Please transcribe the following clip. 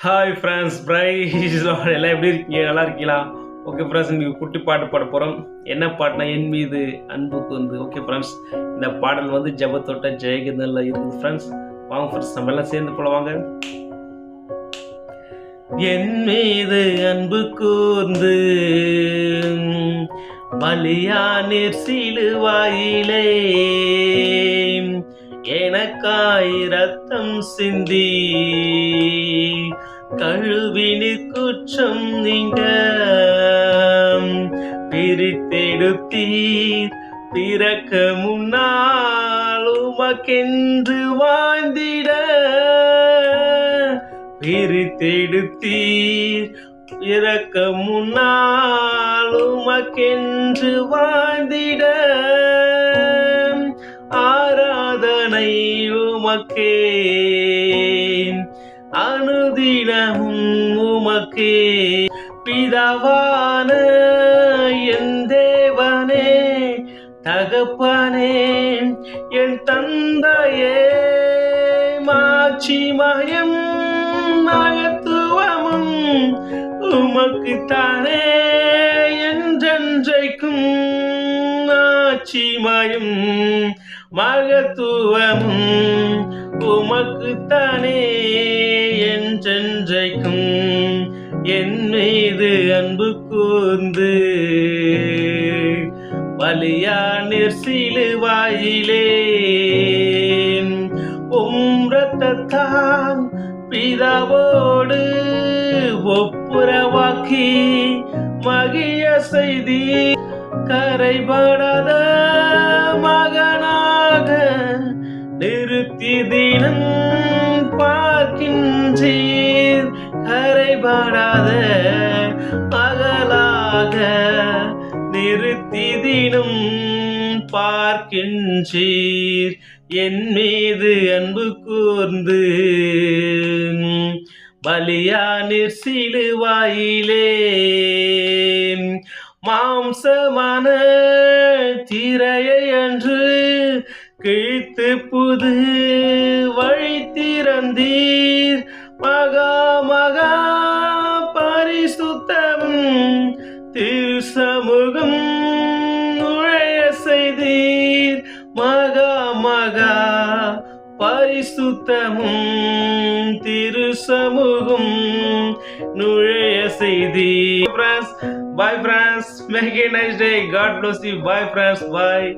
Hi friends, price எல்லாம் எப்படி இருக்கீங்க? நல்லா இருக்கீங்களா? ஓகே ஃப்ரெண்ட்ஸ், இன்றைக்கி குட்டி பாட்டு பாட போகிறோம். என்ன பாட்டுனா, என் மீது அன்புக்கு வந்து. ஓகே ஃப்ரெண்ட்ஸ், இந்த பாடல் வந்து ஜெபத்தோட்ட ஜெயகந்தனில் இருக்குது ஃப்ரெண்ட்ஸ். வாங்க ஃப்ரெண்ட்ஸ், நம்ம எல்லாம் சேர்ந்து போல வாங்க. என் மீது அன்பு கூர்ந்து பலியானீர் சிலுவாயிலே, எனக்காய் ரத்தம் சிந்தி கழுவினு குற்றம் நீங்க பிரித்தெடுத்தீர். பிறக்க முன்னால் உமக்கென்று வாழ்ந்திட பிரித்தெடுத்தீர். பிறக்க முன்னால் உமக்கென்று வாழ்ந்திட ஆராதனை உமக்கே, அனுதினமும் உமக்கே. பிதாவான என் தேவனே, தகப்பனே, என் தந்தையே, மாட்சிமயம் மகத்துவமும் உமக்குத்தானே என்றென்றைக்கும். மாட்சிமயம் மகத்துவமும் உமக்குத்தானே என்றென்றைக்கும். என் மீது அன்பு கூர்ந்து பலியானீர் சிலுவாயிலே, உம் இரத்தத்தால் பிதாவோடு ஒப்புரவாக்கி மகிழ செய்தி கரைபடாத மகனாக நிறுத்தி தினம் பார்க்கின்றீர். கரைபடாத மகளாக நிறுத்தி தினம் பார்க்கின்றீர். என் மீது அன்பு கூர்ந்து பலியானீர் சிலுவாயிலே, மாம்சமான திரையை அன்று கிழித்து புது வழி திறந்தீர். மகா மகா பரிசுத்தமும் திருசமூகம் நுழைய செய்தீர். மகா மகா பரிசுத்தமும் திருசமூகம் நுழைய செய்தீர். Friends, bye friends, make a nice day. God bless you. Bye friends, bye.